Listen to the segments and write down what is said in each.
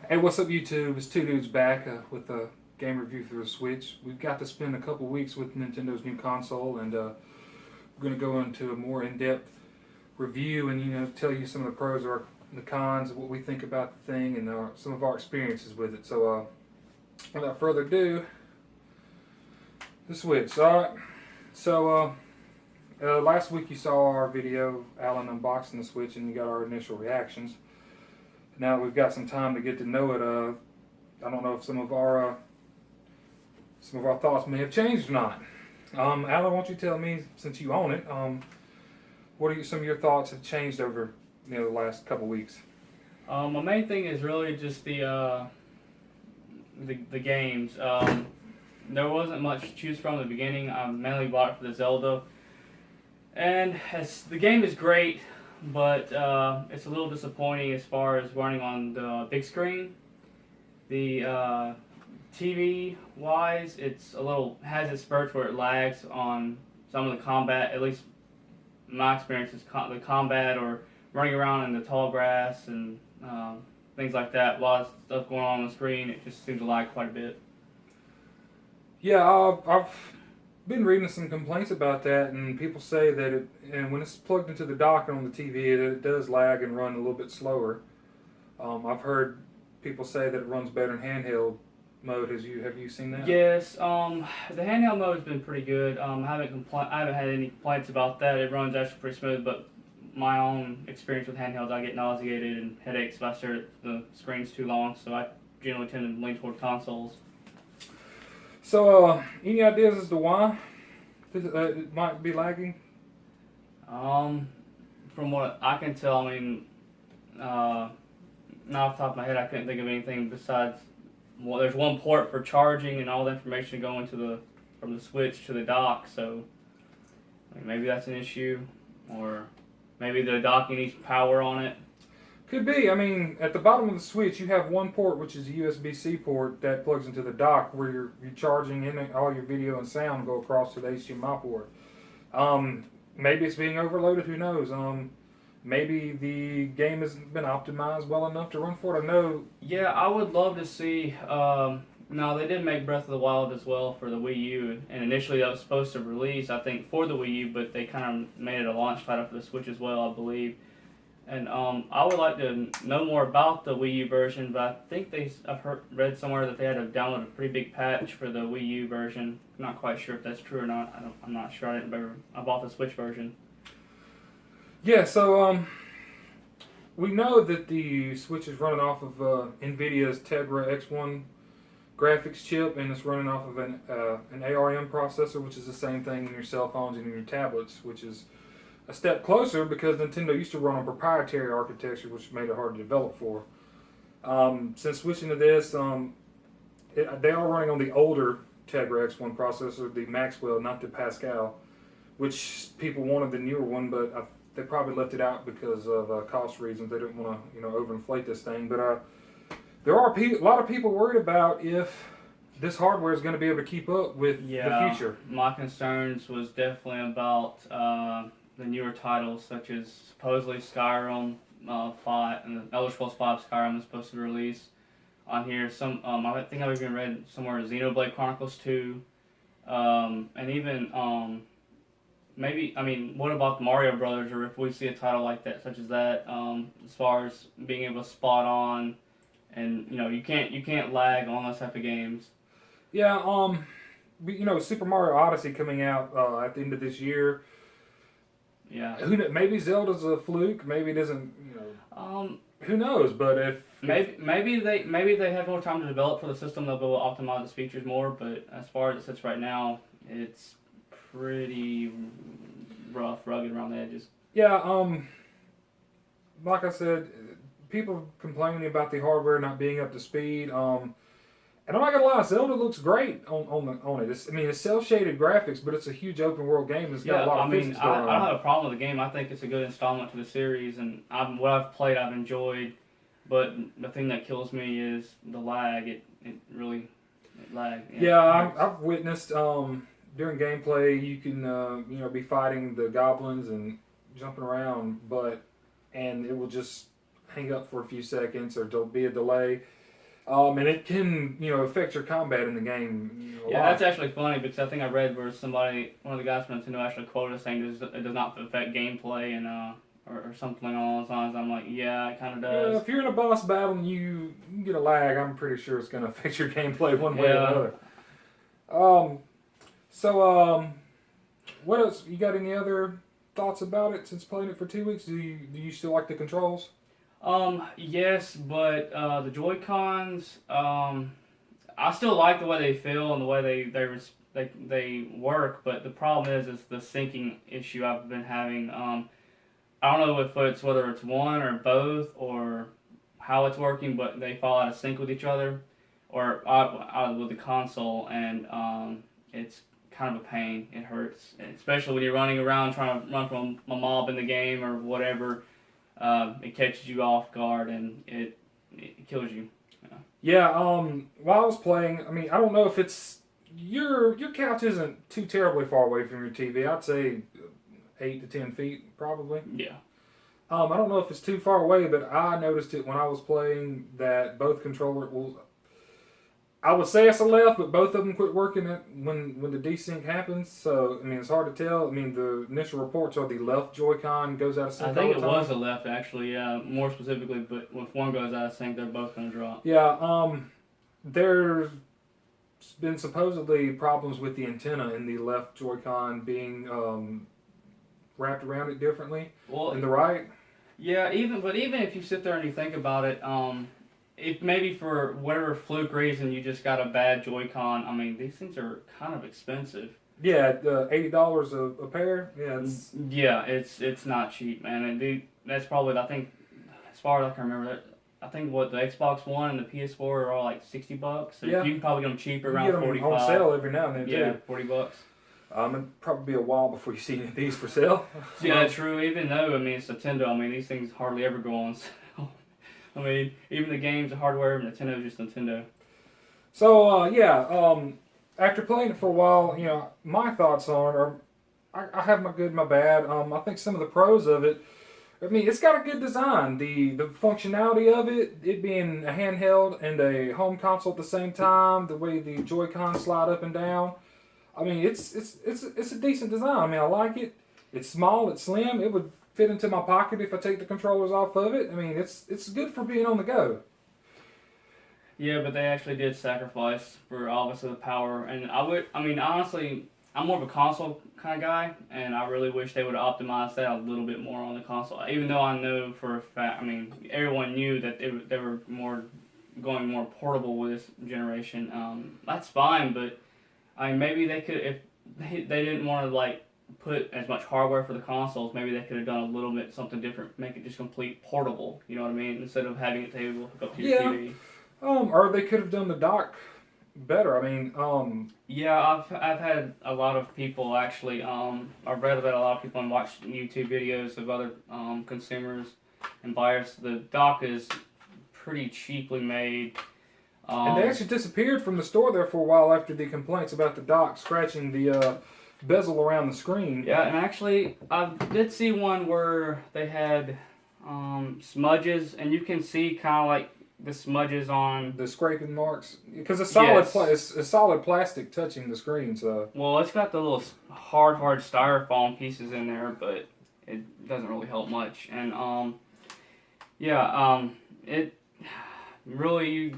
Hey, what's up, YouTube? It's Two Dudes back with a game review for the Switch. We've got to spend a couple weeks with Nintendo's new console, and we're going to go into a more in-depth review and tell you some of the pros or the cons, what we think about the thing, and some of our experiences with it. So, without further ado, the Switch. All right. So, last week you saw our video of Alan unboxing the Switch, and you got our initial reactions. Now that we've got some time to get to know it, I don't know if some of our thoughts may have changed or not. Alan, why don't you tell me, since you own it, what are some of your thoughts have changed over the last couple weeks? My main thing is really just the games. There wasn't much to choose from in the beginning. I mainly bought it for the Zelda, and the game is great, but it's a little disappointing as far as running on the big screen. The TV wise, it's a little has its spurts where it lags on some of the combat. At least my experience is the combat or running around in the tall grass and things like that. A lot of stuff going on the screen. It just seems to lag quite a bit. Yeah, I've been reading some complaints about that, and people say that when it's plugged into the dock on the TV, it does lag and run a little bit slower. I've heard people say that it runs better in handheld mode. Have you seen that? Yes, the handheld mode has been pretty good. I haven't had any complaints about that. It runs actually pretty smooth, but my own experience with handhelds, I get nauseated and headaches if I stare at the screens too long, so I generally tend to lean toward consoles. So, any ideas as to why it might be lagging? From what I can tell, not off the top of my head, I couldn't think of anything besides, well, there's one port for charging and all the information going from the Switch to the dock, so maybe that's an issue, or maybe the docking needs power on it. Could be. I mean, at the bottom of the Switch, you have one port, which is a USB-C port that plugs into the dock, where you're charging in all your video and sound go across to the HDMI port. Maybe it's being overloaded. Who knows? Maybe the game hasn't been optimized well enough to run for it. I know. Yeah, I would love to see. Now they did make Breath of the Wild as well for the Wii U, and initially that was supposed to release, I think, for the Wii U, but they kind of made it a launch title for the Switch as well, I believe. And I would like to know more about the Wii U version, but I think read somewhere that they had to download a pretty big patch for the Wii U version. I'm not quite sure if that's true or not. I'm not sure. I bought the Switch version. Yeah. So we know that the Switch is running off of NVIDIA's Tegra X1 graphics chip, and it's running off of an ARM processor, which is the same thing in your cell phones and in your tablets, which is a step closer because Nintendo used to run on proprietary architecture, which made it hard to develop for. Since switching to this, they are running on the older Tegra X1 processor, the Maxwell, not the Pascal, which people wanted the newer one, but they probably left it out because of cost reasons. They didn't want to, overinflate this thing. But there are a lot of people worried about if this hardware is going to be able to keep up with the future. My concerns was definitely about the newer titles, such as supposedly Skyrim 5 and the Elder Scrolls 5 Skyrim is supposed to release on here. I think I've even read somewhere Xenoblade Chronicles 2, and even what about the Mario Brothers, or if we see a title like that, such as that, as far as being able to spot on, and you can't lag on those type of games. Yeah, Super Mario Odyssey coming out at the end of this year. Yeah. Maybe Zelda's a fluke. Maybe it isn't. Who knows? But maybe they have more time to develop for the system, they'll be able to optimize its features more. But as far as it sits right now, it's pretty rough, rugged around the edges. Yeah. Like I said, people complaining about the hardware not being up to speed. And I'm not gonna lie, Zelda looks great on it. It's cel-shaded graphics, but it's a huge open world game. It's got a lot of physics going on. I don't have a problem with the game. I think it's a good installment to the series, and what I've played, I've enjoyed. But the thing that kills me is the lag. It really lags. Yeah, I've witnessed during gameplay you can be fighting the goblins and jumping around, and it will just hang up for a few seconds, or there'll be a delay. And it can, affect your combat in the game. A Yeah, lot. that's actually funny because I think I read where one of the guys from Nintendo actually quoted saying it does not affect gameplay and or something along those lines. I'm like, yeah, it kind of Yeah, does. if you're in a boss battle and you get a lag, I'm pretty sure it's going to affect your gameplay one way or Yeah. another. Um, so, what else? You got any other thoughts about it since playing it for 2 weeks? Do you still like the controls? Yes, but the Joy Cons, I still like the way they feel and the way they work. But the problem is the syncing issue I've been having. I don't know if it's whether it's one or both or how it's working, but they fall out of sync with each other or out with the console, and it's kind of a pain. It hurts, and especially when you're running around trying to run from a mob in the game or whatever. It catches you off guard and it kills you. Yeah. While I was playing, I mean, I don't know if it's your couch isn't too terribly far away from your TV. I'd say 8 to 10 feet, probably. Yeah. I don't know if it's too far away, but I noticed it when I was playing that both controllers. Well, I would say it's a left, but both of them quit working when the desync happens. So I mean, it's hard to tell. I mean, the initial reports are the left Joy-Con goes out of sync. I think all it the time. was the left actually, yeah, more specifically, but if one goes out of sync, they're both going to drop. Yeah. There's been supposedly problems with the antenna in the left Joy-Con being wrapped around it differently Well, than the right. yeah, even if you sit there and you think about it, if maybe for whatever fluke reason you just got a bad Joy-Con, I mean these things are kind of expensive. Yeah, $80 a pair. Yeah, It's not cheap, man. And that's probably, I think, as far as I can remember, I think what the Xbox One and the PS4 are all like $60. So Yeah. you can probably get them cheaper, you around get them 45. on sale every now and then Yeah, too. $40. It'd probably be a while before you see any of these for sale. Yeah, true. Even though, I mean, it's Nintendo, I mean, these things hardly ever go on sale. I mean, even the games, the hardware, Nintendo is just Nintendo. So, after playing it for a while, my thoughts on it are, I have my good, my bad. I think some of the pros of it, I mean, it's got a good design. The functionality of it being a handheld and a home console at the same time, the way the Joy-Con slide up and down. I mean, it's a decent design. I mean, I like it. It's small, it's slim. It would fit into my pocket if I take the controllers off of it. I mean, it's good for being on the go. Yeah, but they actually did sacrifice for obviously the power. And honestly, I'm more of a console kind of guy, and I really wish they would have optimized that a little bit more on the console. Even though I know for a fact, I mean, everyone knew that they were going more portable with this generation. That's fine, but I mean, maybe they could, if they didn't want to like put as much hardware for the consoles, maybe they could have done a little bit something different, make it just complete portable. You know what I mean? Instead of having it able to hook up to your TV. Or they could have done the dock better. I mean, Yeah, I've had a lot of people actually. I've read about a lot of people and watched YouTube videos of other consumers and buyers. The dock is pretty cheaply made. and they actually disappeared from the store there for a while after the complaints about the dock scratching the bezel around the screen. Yeah, and actually, I did see one where they had smudges, and you can see kind of like the smudges on. The scraping marks, because it's solid, Yes. it's solid plastic touching the screen. So Well, it's got the little hard styrofoam pieces in there, but it doesn't really help much. And it really,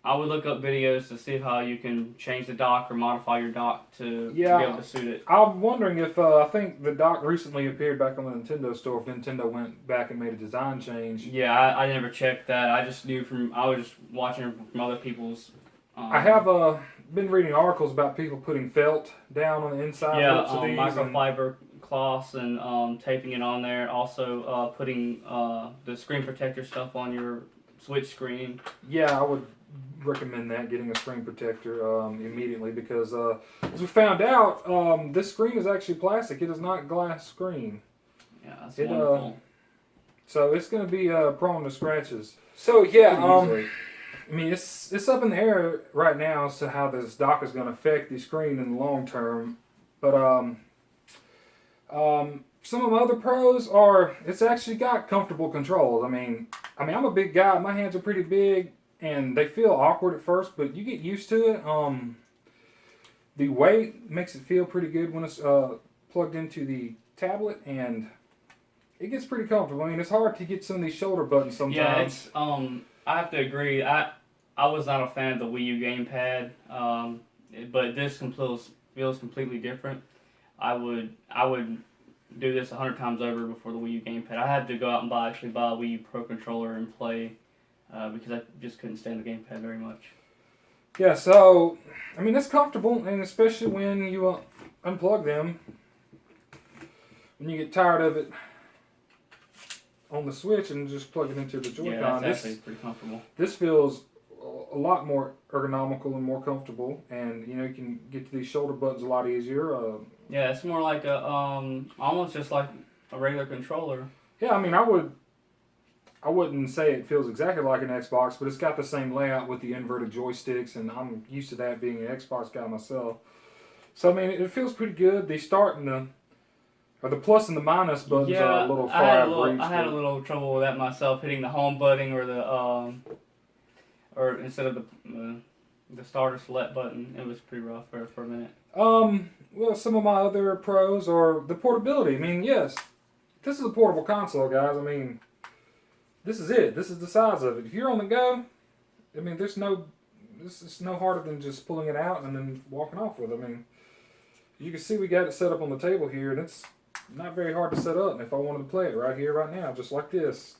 I would look up videos to see how you can change the dock or modify your dock to be able to suit it. I'm wondering if I think the dock recently appeared back on the Nintendo store. If Nintendo went back and made a design change. Yeah, I never checked that. I just knew I was just watching from other people's. I have been reading articles about people putting felt down on the inside lips of these. Microfiber cloths and taping it on there. Also, putting the screen protector stuff on your Switch screen. Yeah, I would recommend that, getting a screen protector immediately, because as we found out, this screen is actually plastic. It is not glass screen. Yeah, that's wonderful. So it's going to be prone to scratches. So yeah, I mean, it's up in the air right now as to how this dock is going to affect the screen in the long term. But some of my other pros are it's actually got comfortable controls. I mean, I'm a big guy. My hands are pretty big, and they feel awkward at first, but you get used to it. The weight makes it feel pretty good when it's plugged into the tablet, and it gets pretty comfortable. I mean, it's hard to get some of these shoulder buttons sometimes. Yeah, it's I have to agree. I was not a fan of the Wii U gamepad, but this feels completely different. I would do this 100 times over before the Wii U gamepad. I had to go out and buy a Wii U Pro controller and play because I just couldn't stand the gamepad very much. Yeah, so I mean it's comfortable, and especially when you unplug them, when you get tired of it on the Switch and just plug it into the Joy-Con. Yeah, that's actually pretty comfortable. This feels a lot more ergonomical and more comfortable, and you know you can get to these shoulder buttons a lot easier. Yeah, it's more like a almost just like a regular controller. Yeah, I mean I wouldn't say it feels exactly like an Xbox, but it's got the same layout with the inverted joysticks, and I'm used to that being an Xbox guy myself. So I mean it feels pretty good. The start and the plus and the minus buttons are a little far out of reach. I had a little trouble with that myself, hitting the home button or the or instead of the start or select button. It was pretty rough for a minute. Well, some of my other pros are the portability. I mean, yes, this is a portable console, guys. I mean, this is it. This is the size of it. If you're on the go, I mean, this is no harder than just pulling it out and then walking off with it. I mean, you can see we got it set up on the table here, and it's not very hard to set up. And if I wanted to play it right here, right now, just like this.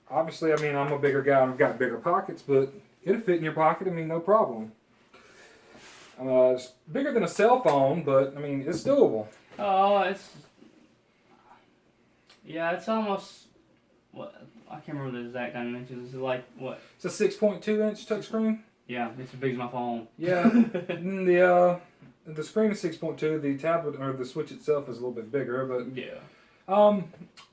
Obviously, I mean, I'm a bigger guy and I've got bigger pockets, but it'll fit in your pocket. I mean, no problem. It's bigger than a cell phone, but I mean, it's doable. Oh, it's almost what I can't remember the exact dimensions. It's like what? It's a 6.2-inch touchscreen. Yeah, it's as big as my phone. Yeah, and the screen is 6.2. The tablet or the Switch itself is a little bit bigger, but yeah.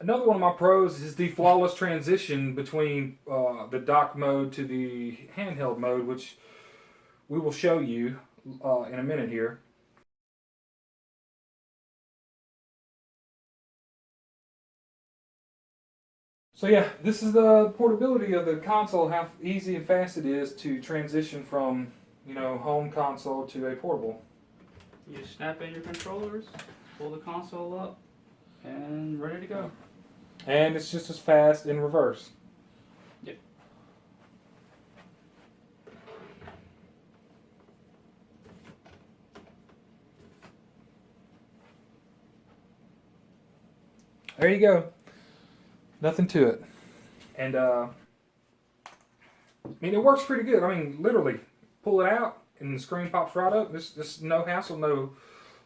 Another one of my pros is the flawless transition between the dock mode to the handheld mode, which we will show you in a minute here. So yeah, this is the portability of the console, how easy and fast it is to transition from, home console to a portable. You just snap in your controllers, pull the console up, and ready to go. And it's just as fast in reverse. Yep. There you go. Nothing to it. And, I mean, it works pretty good. I mean, literally, pull it out, and the screen pops right up. This no hassle, no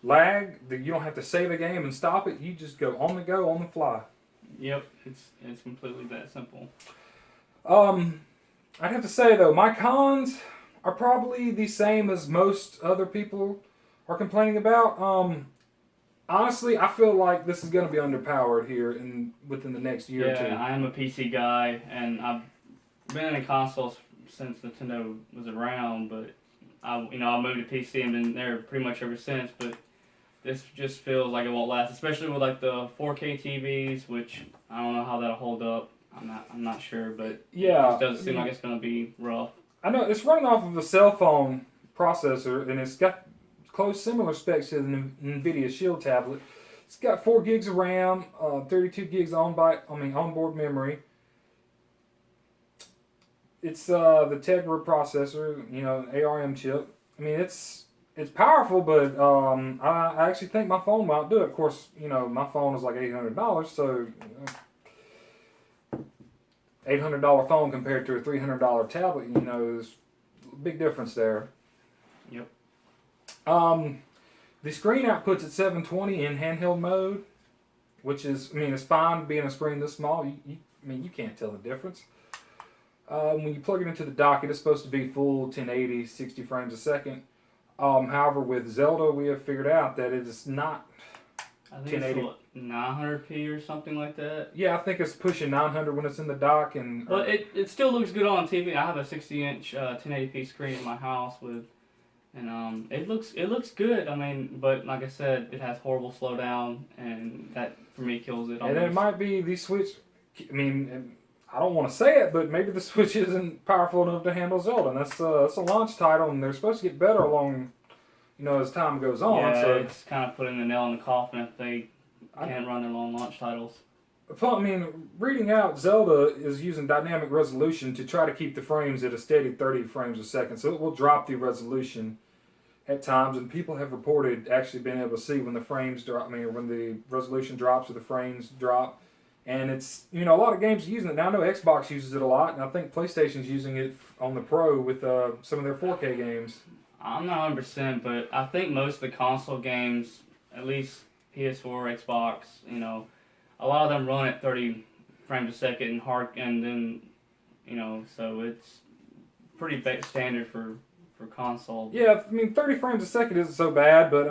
lag. You don't have to save a game and stop it. You just go, on the fly. Yep, it's completely that simple. I'd have to say, though, my cons are probably the same as most other people are complaining about. Honestly, I feel like this is going to be underpowered here within the next year or two. Yeah, I am a PC guy, and I've been in consoles since Nintendo was around, but I moved to PC and been there pretty much ever since. But this just feels like it won't last, especially with like the 4K TVs, which I don't know how that'll hold up. I'm not sure, but yeah, it doesn't seem like it's going to be rough. I know it's running off of a cell phone processor, and it's got close similar specs to the NVIDIA Shield tablet. It's got 4 gigs of RAM, 32 gigs onboard memory. It's the Tegra processor, ARM chip. I mean, it's powerful, but I actually think my phone will outdo it. Of course, my phone is like $800, so $800 phone compared to a $300 tablet, there's a big difference there. Yep. The screen outputs at 720 in handheld mode, which is, it's fine being a screen this small. You can't tell the difference. When you plug it into the dock, it is supposed to be full 1080, 60 frames a second. However, with Zelda, we have figured out that it is not I think 1080. It's 900p or something like that. Yeah, I think it's pushing 900 when it's in the dock. But it still looks good on TV. I have a 60-inch 1080p screen in my house and it looks good. I mean, but like I said, it has horrible slowdown, and that for me kills it. And it might be the Switch. I don't want to say it, but maybe the Switch isn't powerful enough to handle Zelda. And that's a launch title, and they're supposed to get better along, as time goes on. Yeah, So it's kind of putting the nail in the coffin if they can't run their long launch titles. I mean, reading out, Zelda is using dynamic resolution to try to keep the frames at a steady 30 frames a second. So it will drop the resolution at times, and people have reported actually being able to see when the frames drop. I mean, when the resolution drops or the frames drop. And it's, a lot of games are using it. Now, I know Xbox uses it a lot, and I think PlayStation's using it on the Pro with some of their 4K games. I'm not 100%, but I think most of the console games, at least PS4, Xbox, a lot of them run at 30 frames a second and then, so it's pretty standard for console. Yeah, I mean, 30 frames a second isn't so bad, but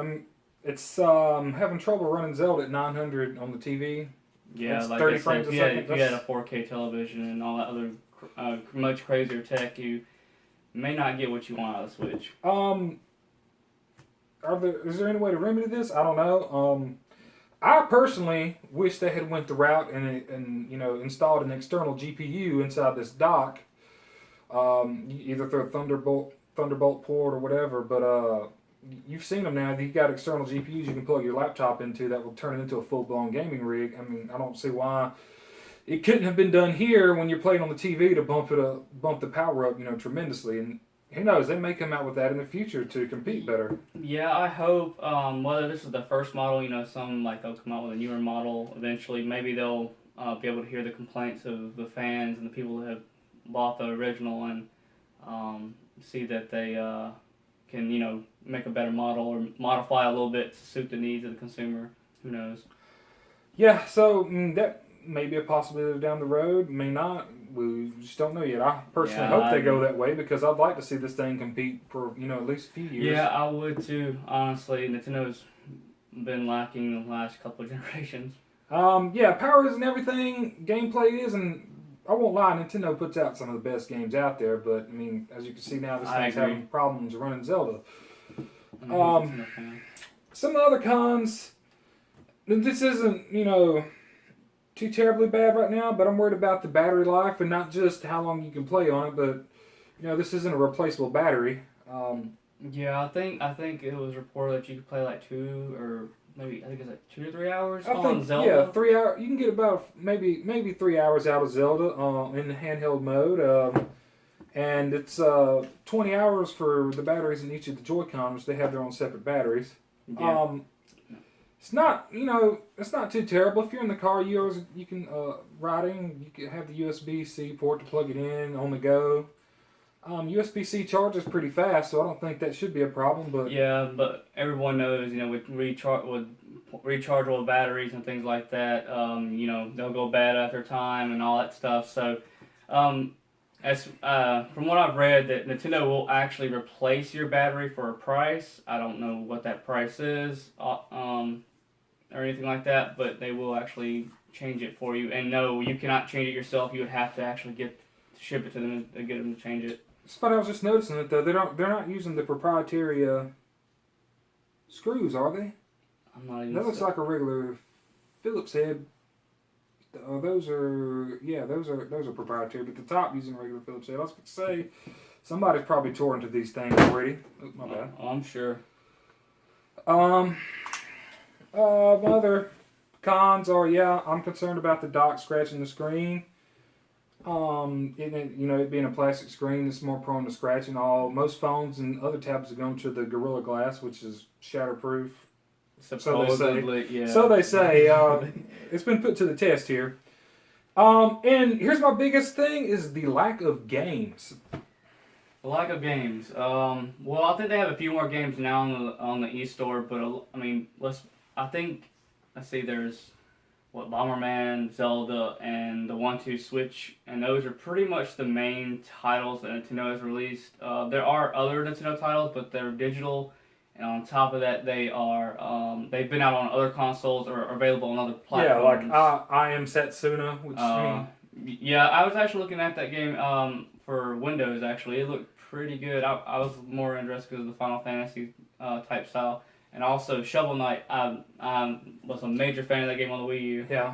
it's having trouble running Zelda at 900 on the TV. Yeah, it's like 30 I said, frames if a you, had, second. if you had a 4K television and all that other much crazier tech, you may not get what you want out of the Switch. Is there any way to remedy this? I don't know. I personally wish they had went the route and installed an external GPU inside this dock, either through a Thunderbolt port or whatever. But you've seen them now. You got external GPUs you can plug your laptop into that will turn it into a full blown gaming rig. I mean, I don't see why it couldn't have been done here when you're playing on the TV to bump the power up, tremendously. And who knows, they may come out with that in the future to compete better. Yeah, I hope, whether this is the first model, some, they'll come out with a newer model eventually. Maybe they'll be able to hear the complaints of the fans and the people that have bought the original and see that they can, make a better model or modify a little bit to suit the needs of the consumer. Who knows? Yeah, so that may be a possibility down the road, may not. We just don't know yet. I personally hope they go that way because I'd like to see this thing compete for at least a few years. Yeah, I would too. Honestly, Nintendo's been lacking the last couple of generations. Yeah, power isn't everything. Gameplay is, and I won't lie, Nintendo puts out some of the best games out there. But I mean, as you can see now, this thing's having problems running Zelda. Some of the other cons. This isn't too terribly bad right now, but I'm worried about the battery life and not just how long you can play on it, but this isn't a replaceable battery. Yeah, I think it was reported that you could play like 2 or maybe I think it's like 2 to 3 hours on Zelda. Yeah, 3 hours. You can get about maybe 3 hours out of Zelda in the handheld mode, and it's 20 hours for the batteries in each of the Joy-Cons. They have their own separate batteries. Yeah. It's not, it's not too terrible. If you're in the car, you can riding. You can have the USB-C port to plug it in on the go. USB-C charges pretty fast, so I don't think that should be a problem. But yeah, but everyone knows, with rechargeable batteries and things like that, they'll go bad after time and all that stuff. So, as from what I've read, that Nintendo will actually replace your battery for a price. I don't know what that price is, or anything like that, but they will actually change it for you. And no, you cannot change it yourself. You would have to actually ship it to them to get them to change it. It's funny. I was just noticing it though. They're not using the proprietary screws, are they? I'm not even. That looks like a regular Phillips head. Those are proprietary, but the top using a regular Phillips head. I was going to say somebody's probably tore into these things already. Oh, my bad. I'm sure. My other cons are I'm concerned about the dock scratching the screen. It being a plastic screen, it's more prone to scratching. Most phones and other tablets are going to the Gorilla Glass, which is shatterproof. Supposedly, yeah. So they say. It's been put to the test here. And here's my biggest thing is the lack of games. The lack of games. Well, I think they have a few more games now on the eStore, but I mean, let's see, there's Bomberman, Zelda, and the 1-2 Switch, and those are pretty much the main titles that Nintendo has released. There are other Nintendo titles, but they're digital. And on top of that, they've been out on other consoles or available on other platforms. Yeah, like I Am Setsuna, which yeah, I was actually looking at that game for Windows. Actually, it looked pretty good. I was more interested because of the Final Fantasy type style, and also Shovel Knight. I was a major fan of that game on the Wii U. Yeah,